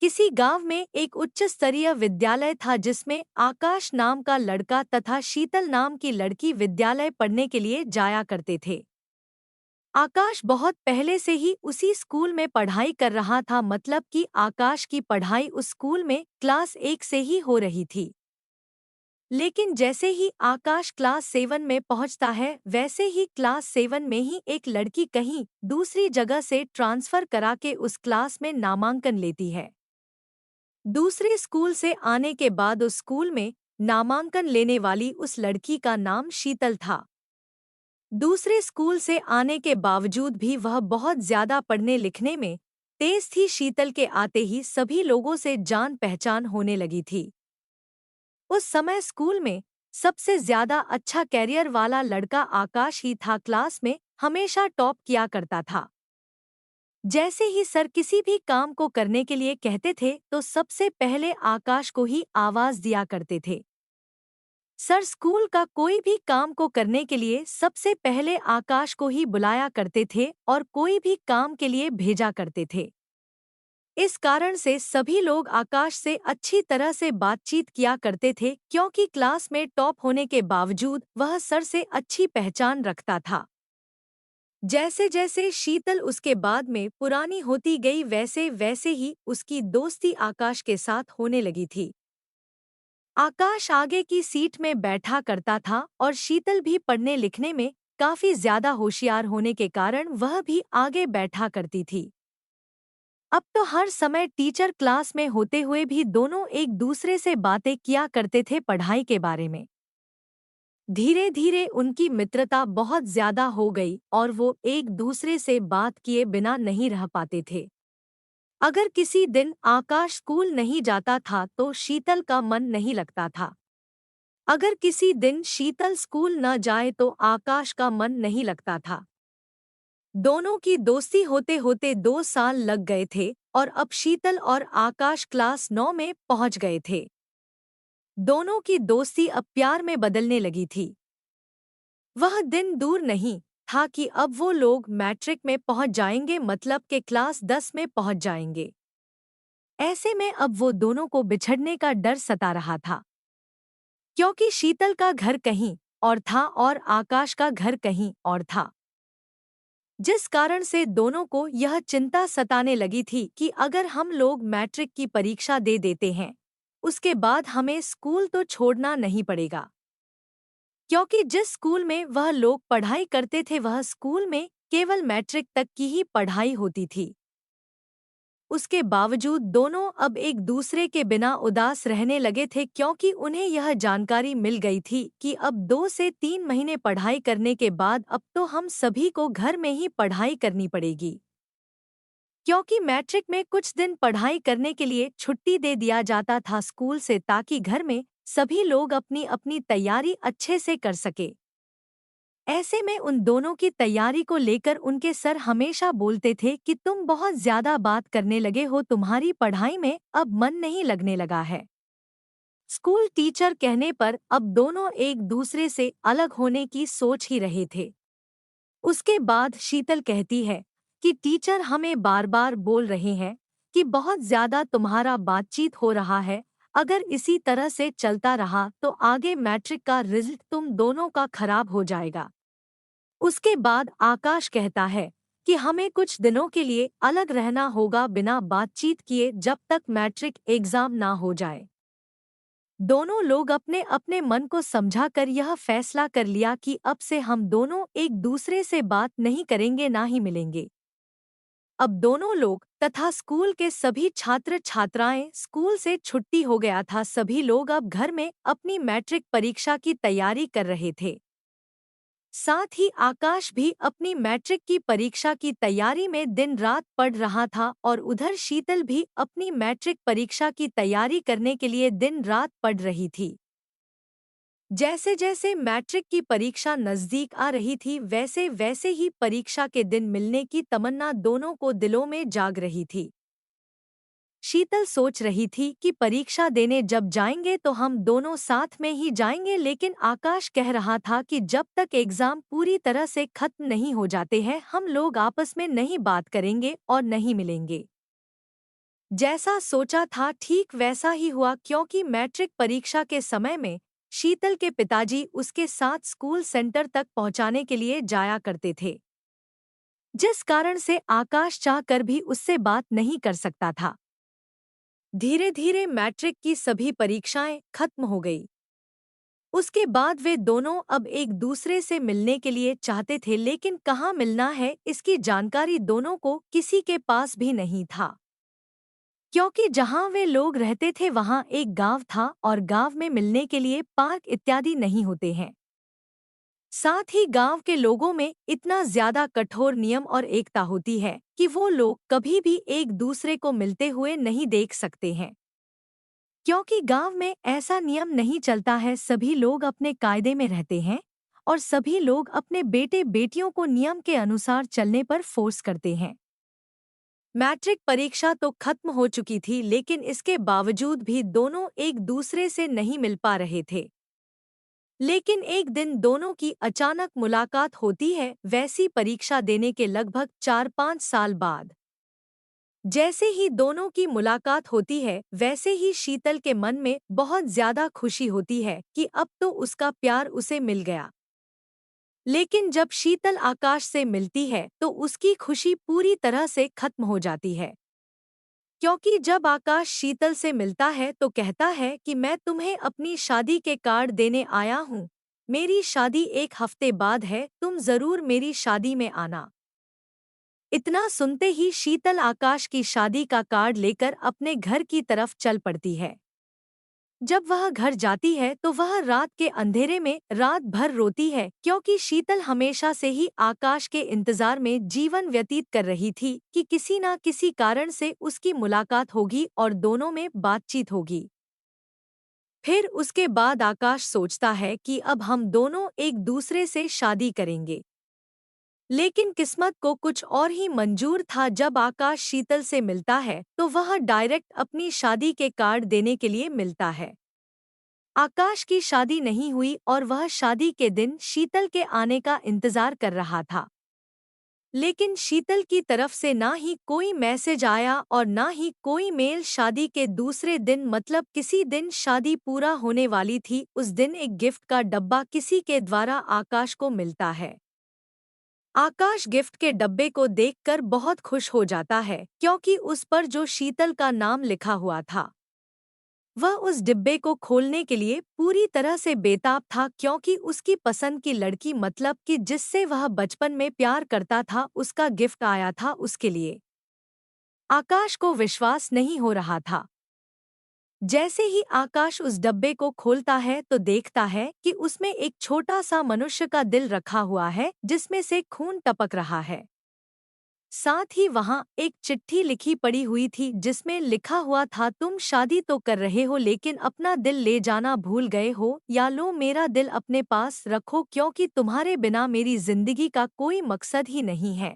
किसी गांव में एक उच्च स्तरीय विद्यालय था जिसमें आकाश नाम का लड़का तथा शीतल नाम की लड़की विद्यालय पढ़ने के लिए जाया करते थे। आकाश बहुत पहले से ही उसी स्कूल में पढ़ाई कर रहा था, मतलब कि आकाश की पढ़ाई उस स्कूल में क्लास 1 से ही हो रही थी। लेकिन जैसे ही आकाश क्लास 7 में पहुंचता है, वैसे ही क्लास 7 में ही एक लड़की कहीं दूसरी जगह से ट्रांसफर करा के उस क्लास में नामांकन लेती है। दूसरे स्कूल से आने के बाद उस स्कूल में नामांकन लेने वाली उस लड़की का नाम शीतल था। दूसरे स्कूल से आने के बावजूद भी वह बहुत ज्यादा पढ़ने लिखने में तेज थी। शीतल के आते ही सभी लोगों से जान पहचान होने लगी थी। उस समय स्कूल में सबसे ज्यादा अच्छा कैरियर वाला लड़का आकाश ही था। क्लास में हमेशा टॉप किया करता था। जैसे ही सर किसी भी काम को करने के लिए कहते थे तो सबसे पहले आकाश को ही आवाज दिया करते थे। सर स्कूल का कोई भी काम को करने के लिए सबसे पहले आकाश को ही बुलाया करते थे और कोई भी काम के लिए भेजा करते थे। इस कारण से सभी लोग आकाश से अच्छी तरह से बातचीत किया करते थे, क्योंकि क्लास में टॉप होने के बावजूद वह सर से अच्छी पहचान रखता था। जैसे जैसे शीतल उसके बाद में पुरानी होती गई, वैसे वैसे ही उसकी दोस्ती आकाश के साथ होने लगी थी। आकाश आगे की सीट में बैठा करता था और शीतल भी पढ़ने लिखने में काफी ज्यादा होशियार होने के कारण वह भी आगे बैठा करती थी। अब तो हर समय टीचर क्लास में होते हुए भी दोनों एक दूसरे से बातें किया करते थे पढ़ाई के बारे में। धीरे धीरे उनकी मित्रता बहुत ज्यादा हो गई और वो एक दूसरे से बात किए बिना नहीं रह पाते थे। अगर किसी दिन आकाश स्कूल नहीं जाता था तो शीतल का मन नहीं लगता था। अगर किसी दिन शीतल स्कूल न जाए तो आकाश का मन नहीं लगता था। दोनों की दोस्ती होते होते 2 साल लग गए थे और अब शीतल और आकाश क्लास 9 में पहुंच गए थे। दोनों की दोस्ती अब प्यार में बदलने लगी थी। वह दिन दूर नहीं था कि अब वो लोग मैट्रिक में पहुंच जाएंगे, मतलब के क्लास 10 में पहुंच जाएंगे। ऐसे में अब वो दोनों को बिछड़ने का डर सता रहा था, क्योंकि शीतल का घर कहीं और था और आकाश का घर कहीं और था। जिस कारण से दोनों को यह चिंता सताने लगी थी कि अगर हम लोग मैट्रिक की परीक्षा दे देते हैं, उसके बाद हमें स्कूल तो छोड़ना नहीं पड़ेगा। क्योंकि जिस स्कूल में वह लोग पढ़ाई करते थे वह स्कूल में केवल मैट्रिक तक की ही पढ़ाई होती थी। उसके बावजूद दोनों अब एक दूसरे के बिना उदास रहने लगे थे, क्योंकि उन्हें यह जानकारी मिल गई थी कि अब 2 से 3 महीने पढ़ाई करने के बाद अब तो हम सभी को घर में ही पढ़ाई करनी पड़ेगी। क्योंकि मैट्रिक में कुछ दिन पढ़ाई करने के लिए छुट्टी दे दिया जाता था स्कूल से, ताकि घर में सभी लोग अपनी अपनी तैयारी अच्छे से कर सके। ऐसे में उन दोनों की तैयारी को लेकर उनके सर हमेशा बोलते थे कि तुम बहुत ज्यादा बात करने लगे हो, तुम्हारी पढ़ाई में अब मन नहीं लगने लगा है। स्कूल टीचर कहने पर अब दोनों एक दूसरे से अलग होने की सोच ही रहे थे। उसके बाद शीतल कहती है कि टीचर हमें बार बार बोल रहे हैं कि बहुत ज्यादा तुम्हारा बातचीत हो रहा है। अगर इसी तरह से चलता रहा तो आगे मैट्रिक का रिजल्ट तुम दोनों का खराब हो जाएगा। उसके बाद आकाश कहता है कि हमें कुछ दिनों के लिए अलग रहना होगा बिना बातचीत किए, जब तक मैट्रिक एग्जाम ना हो जाए। दोनों लोग अपने अपने मन को समझा कर यह फैसला कर लिया कि अब से हम दोनों एक दूसरे से बात नहीं करेंगे, ना ही मिलेंगे। अब दोनों लोग तथा स्कूल के सभी छात्र छात्राएं, स्कूल से छुट्टी हो गया था, सभी लोग अब घर में अपनी मैट्रिक परीक्षा की तैयारी कर रहे थे। साथ ही आकाश भी अपनी मैट्रिक की परीक्षा की तैयारी में दिन रात पढ़ रहा था और उधर शीतल भी अपनी मैट्रिक परीक्षा की तैयारी करने के लिए दिन रात पढ़ रही थी। जैसे जैसे मैट्रिक की परीक्षा नजदीक आ रही थी, वैसे वैसे ही परीक्षा के दिन मिलने की तमन्ना दोनों को दिलों में जाग रही थी। शीतल सोच रही थी कि परीक्षा देने जब जाएंगे तो हम दोनों साथ में ही जाएंगे, लेकिन आकाश कह रहा था कि जब तक एग्जाम पूरी तरह से खत्म नहीं हो जाते हैं हम लोग आपस में नहीं बात करेंगे और नहीं मिलेंगे। जैसा सोचा था ठीक वैसा ही हुआ, क्योंकि मैट्रिक परीक्षा के समय में शीतल के पिताजी उसके साथ स्कूल सेंटर तक पहुंचाने के लिए जाया करते थे, जिस कारण से आकाश चाहकर भी उससे बात नहीं कर सकता था। धीरे धीरे मैट्रिक की सभी परीक्षाएं खत्म हो गई। उसके बाद वे दोनों अब एक दूसरे से मिलने के लिए चाहते थे, लेकिन कहाँ मिलना है इसकी जानकारी दोनों को किसी के पास भी नहीं था, क्योंकि जहाँ वे लोग रहते थे वहाँ एक गांव था और गांव में मिलने के लिए पार्क इत्यादि नहीं होते हैं। साथ ही गांव के लोगों में इतना ज्यादा कठोर नियम और एकता होती है कि वो लोग कभी भी एक दूसरे को मिलते हुए नहीं देख सकते हैं, क्योंकि गांव में ऐसा नियम नहीं चलता है। सभी लोग अपने कायदे में रहते हैं और सभी लोग अपने बेटे बेटियों को नियम के अनुसार चलने पर फोर्स करते हैं। मैट्रिक परीक्षा तो खत्म हो चुकी थी, लेकिन इसके बावजूद भी दोनों एक दूसरे से नहीं मिल पा रहे थे। लेकिन एक दिन दोनों की अचानक मुलाकात होती है, वैसी परीक्षा देने के लगभग 4-5 साल बाद। जैसे ही दोनों की मुलाकात होती है, वैसे ही शीतल के मन में बहुत ज्यादा खुशी होती है कि अब तो उसका प्यार उसे मिल गया। लेकिन जब शीतल आकाश से मिलती है तो उसकी खुशी पूरी तरह से खत्म हो जाती है, क्योंकि जब आकाश शीतल से मिलता है तो कहता है कि मैं तुम्हें अपनी शादी के कार्ड देने आया हूँ। मेरी शादी 1 हफ्ते बाद है, तुम जरूर मेरी शादी में आना। इतना सुनते ही शीतल आकाश की शादी का कार्ड लेकर अपने घर की तरफ चल पड़ती है। जब वह घर जाती है तो वह रात के अंधेरे में रात भर रोती है, क्योंकि शीतल हमेशा से ही आकाश के इंतजार में जीवन व्यतीत कर रही थी कि किसी न किसी कारण से उसकी मुलाकात होगी और दोनों में बातचीत होगी। फिर उसके बाद आकाश सोचता है कि अब हम दोनों एक दूसरे से शादी करेंगे। लेकिन किस्मत को कुछ और ही मंजूर था। जब आकाश शीतल से मिलता है तो वह डायरेक्ट अपनी शादी के कार्ड देने के लिए मिलता है। आकाश की शादी नहीं हुई और वह शादी के दिन शीतल के आने का इंतजार कर रहा था, लेकिन शीतल की तरफ से ना ही कोई मैसेज आया और ना ही कोई मेल। शादी के दूसरे दिन, मतलब किसी दिन शादी पूरा होने वाली थी, उस दिन एक गिफ्ट का डब्बा किसी के द्वारा आकाश को मिलता है। आकाश गिफ्ट के डब्बे को देखकर बहुत खुश हो जाता है, क्योंकि उस पर जो शीतल का नाम लिखा हुआ था। वह उस डिब्बे को खोलने के लिए पूरी तरह से बेताब था, क्योंकि उसकी पसंद की लड़की, मतलब कि जिससे वह बचपन में प्यार करता था, उसका गिफ्ट आया था उसके लिए। आकाश को विश्वास नहीं हो रहा था। जैसे ही आकाश उस डब्बे को खोलता है तो देखता है कि उसमें एक छोटा सा मनुष्य का दिल रखा हुआ है, जिसमें से खून टपक रहा है। साथ ही वहां एक चिट्ठी लिखी पड़ी हुई थी, जिसमें लिखा हुआ था, तुम शादी तो कर रहे हो लेकिन अपना दिल ले जाना भूल गए हो, या लो मेरा दिल अपने पास रखो, क्योंकि तुम्हारे बिना मेरी जिंदगी का कोई मकसद ही नहीं है।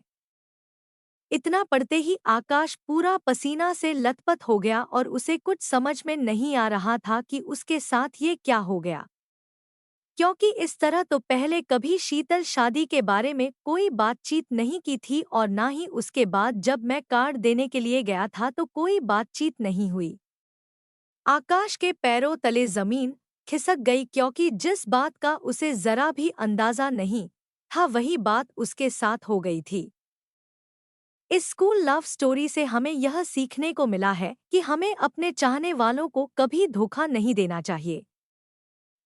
इतना पढ़ते ही आकाश पूरा पसीना से लथपथ हो गया और उसे कुछ समझ में नहीं आ रहा था कि उसके साथ ये क्या हो गया, क्योंकि इस तरह तो पहले कभी शीतल शादी के बारे में कोई बातचीत नहीं की थी और ना ही उसके बाद जब मैं कार्ड देने के लिए गया था तो कोई बातचीत नहीं हुई। आकाश के पैरों तले जमीन खिसक गई, क्योंकि जिस बात का उसे जरा भी अंदाजा नहीं था वही बात उसके साथ हो गई थी। इस स्कूल लव स्टोरी से हमें यह सीखने को मिला है कि हमें अपने चाहने वालों को कभी धोखा नहीं देना चाहिए,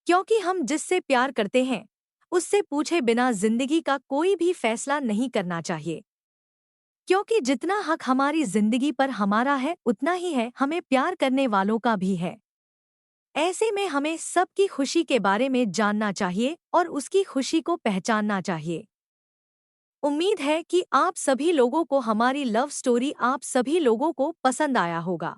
क्योंकि हम जिससे प्यार करते हैं उससे पूछे बिना जिंदगी का कोई भी फैसला नहीं करना चाहिए, क्योंकि जितना हक हमारी जिंदगी पर हमारा है उतना ही है हमें प्यार करने वालों का भी है। ऐसे में हमें सबकी खुशी के बारे में जानना चाहिए और उसकी खुशी को पहचानना चाहिए। उम्मीद है कि आप सभी लोगों को हमारी लव स्टोरी, आप सभी लोगों को पसंद आया होगा।